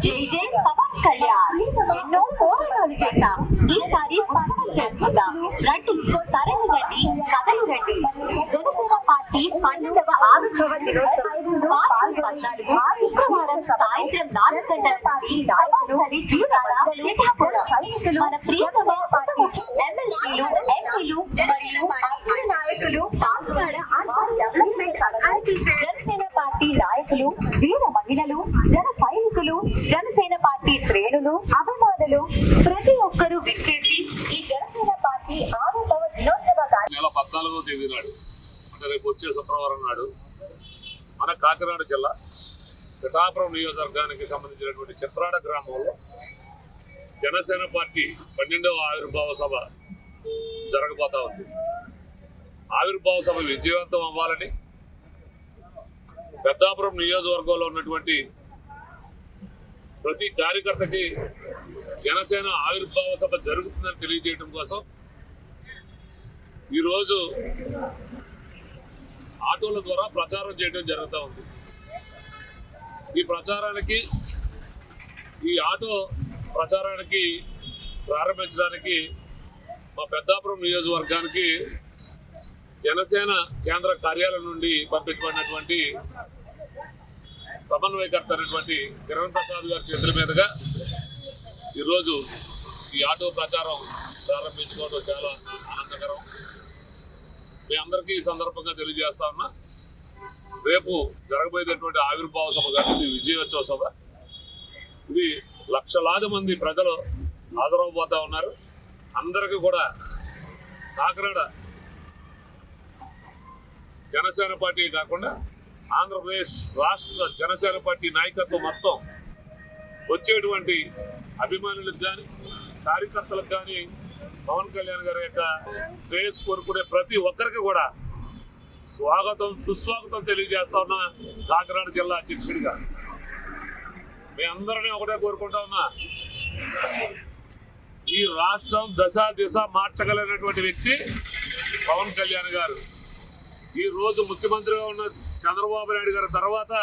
జై జై పవన్ కళ్యాణ్. ఎన్నో పోరాటాలు చేశాం, ఈసారి పవన్ చేస్తున్నాం. రండి, తరలి రండి, కథలు రండి. జనసేన పార్టీ 12వ ఆవిర్భావ దినోత్సవం మార్చి 14 శుక్రవారం సాయంత్రం 4 గంటలకి సభాస్థలి జీవనాల సీతాపురం. మన ప్రియతమ ఎమ్మెల్సీలు, ఎంపీలు మరియు అగ్ర నాయకులు, Kakinada development authority, Janasena party నాయకులు, వీర మహిళలు, జన సైనికులు, జనసేన పార్టీ శ్రేణులు, అభిమానులు ప్రతి ఒక్కరూ విచ్చేసి ఈ జనసేన పార్టీ ఆవిర్భావ దినోత్సవ నెల 14వ తేదీ నాడు, అంటే రేపు వచ్చే శుక్రవారం నాడు మన కాకినాడ జిల్లా పిఠాపురం నియోజకవర్గానికి సంబంధించినటువంటి చిత్రాడ గ్రామంలో జనసేన పార్టీ 12వ ఆవిర్భావ సభ జరగబోతా ఉంది. ఆవిర్భావ సభ విజయవంతం అవ్వాలని పెద్దాపురం నియోజకవర్గంలో ఉన్నటువంటి ప్రతి కార్యకర్తకి జనసేన ఆవిర్భావ సభ జరుగుతుందని తెలియజేయడం కోసం ఈరోజు ఆటోల ద్వారా ప్రచారం చేయడం జరుగుతూ ఉంది. ఈ ప్రచారానికి, ఈ ఆటో ప్రచారానికి ప్రారంభించడానికి మా పెద్దాపురం నియోజకవర్గానికి జనసేన కేంద్ర కార్యాలయం నుండి పంపించబడినటువంటి సమన్వయకర్త అయినటువంటి కిరణ్ ప్రసాద్ గారి చేతుల మీదుగా ఈరోజు ఈ ఆటో ప్రచారం ప్రారంభించుకోవడం చాలా ఆనందకరం. మీ అందరికీ ఈ సందర్భంగా తెలియజేస్తా ఉన్నా, రేపు జరగబోయేటటువంటి ఆవిర్భావ సభ కానీ విజయోత్సవ సభ, ఇది లక్షలాది మంది ప్రజలు హాజరవబోతా ఉన్నారు. అందరికీ కూడా కాకినాడ జనసేన పార్టీ కాకుండా ఆంధ్రప్రదేశ్ రాష్ట్ర జనసేన పార్టీ నాయకత్వం మొత్తం వచ్చేటువంటి అభిమానులకు కానీ, కార్యకర్తలకు కానీ పవన్ కళ్యాణ్ గారి యొక్క శ్రేయస్సు కోరుకునే ప్రతి ఒక్కరికి కూడా స్వాగతం, సుస్వాగతం తెలియజేస్తా ఉన్నా. కాకినాడ జిల్లా అధ్యక్షుడిగా మీ అందరినీ ఒకటే కోరుకుంటా ఉన్నా, ఈ రాష్ట్రం దశ దిశ మార్చగలిగినటువంటి వ్యక్తి పవన్ కళ్యాణ్ గారు. ఈ రోజు ముఖ్యమంత్రిగా ఉన్న చంద్రబాబు నాయుడు గారి తర్వాత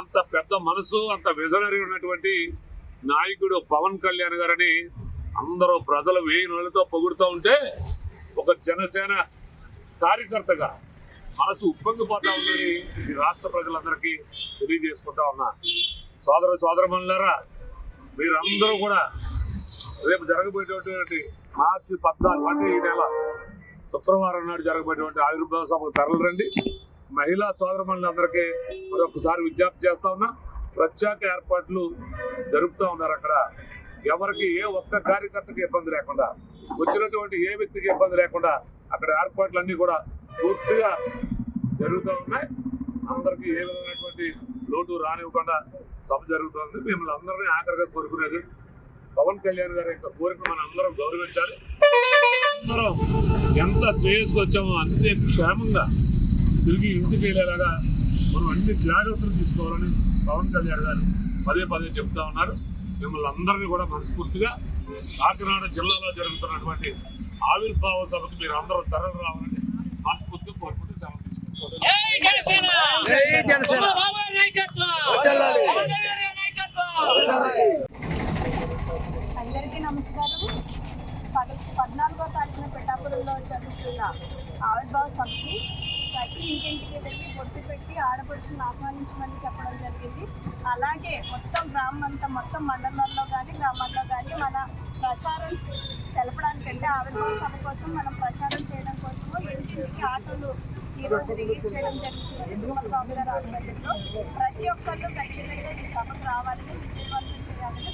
అంత పెద్ద మనసు, అంత విజనరీ ఉన్నటువంటి నాయకుడు పవన్ కళ్యాణ్ గారని అందరూ ప్రజలు వేయి నోళ్ళతో పొగుడుతూ ఉంటే, ఒక జనసేన కార్యకర్తగా మనసు ఉప్పొంగిపోతా ఉందని ఈ రాష్ట్ర ప్రజలందరికీ తెలియజేసుకుంటా ఉన్నా. సోదరమణులారా, మీరందరూ కూడా రేపు జరగబోయేటటువంటి మార్చి 14 అంటే ఈ నెల శుక్రవారం నాడు జరగబోయేటువంటి ఆవిర్భావ సభకు తరలిరండి. మహిళా సోదరమణులందరికీ మరొకసారి విజ్ఞప్తి చేస్తా ఉన్నా, ప్రత్యేక ఏర్పాట్లు జరుపుతూ ఉన్నారు. అక్కడ ఎవరికి, ఏ ఒక్క కార్యకర్తకి ఇబ్బంది లేకుండా, వచ్చినటువంటి ఏ వ్యక్తికి ఇబ్బంది లేకుండా అక్కడ ఏర్పాట్లన్నీ కూడా పూర్తిగా జరుగుతూ ఉన్నాయి. అందరికీ ఏ విధమైనటువంటి లోటు రానివ్వకుండా సభ జరుగుతుంది. మిమ్మల్ని అందరినీ ఆఖరిగా కోరుకునేది పవన్ కళ్యాణ్ గారి యొక్క కోరిక మనం అందరం గౌరవించాలి. అందరం ఎంత శ్రేయస్సుకు వచ్చామో అంతే క్షేమంగా తిరిగి ఇంటికి వెళ్ళేలాగా మనం అన్ని జాగ్రత్తలు తీసుకోవాలని పవన్ కళ్యాణ్ గారు పదే పదే చెప్తా ఉన్నారు. మిమ్మల్ని అందరినీ కూడా మనస్ఫూర్తిగా కాకినాడ జిల్లాలో జరుగుతున్నటువంటి ఆవిర్భావ సభకు మీరు అందరూ తరలి రావాలని మనస్ఫూర్తిగా కోరుకుంటూ సెలవు అందరికీ నమస్కారం. 14వ తారీఖున పిఠాపురంలో జరుగుతున్న ఆవిర్భావ సభకి ప్రతి ఇంటింటికి వెళ్ళి బొట్టు పెట్టి ఆడపడుచులను ఆహ్వానించమని చెప్పడం జరిగింది. అలాగే మొత్తం గ్రామం అంతా, మొత్తం మండలాల్లో కానీ గ్రామాల్లో కానీ మన ప్రచారం తెలపడానికంటే ఆవిర్భావ సభ కోసం మనం ప్రచారం చేయడం కోసము ఇంటింటికి ఆటోలు ఈరోజు రిలీజ్ చేయడం జరుగుతుంది. తిరుమల బాబు గారి ఆధ్వర్యంలో ప్రతి ఒక్కళ్ళు ఖచ్చితంగా ఈ సభకు రావాలని, విజయవంతం చేయాలని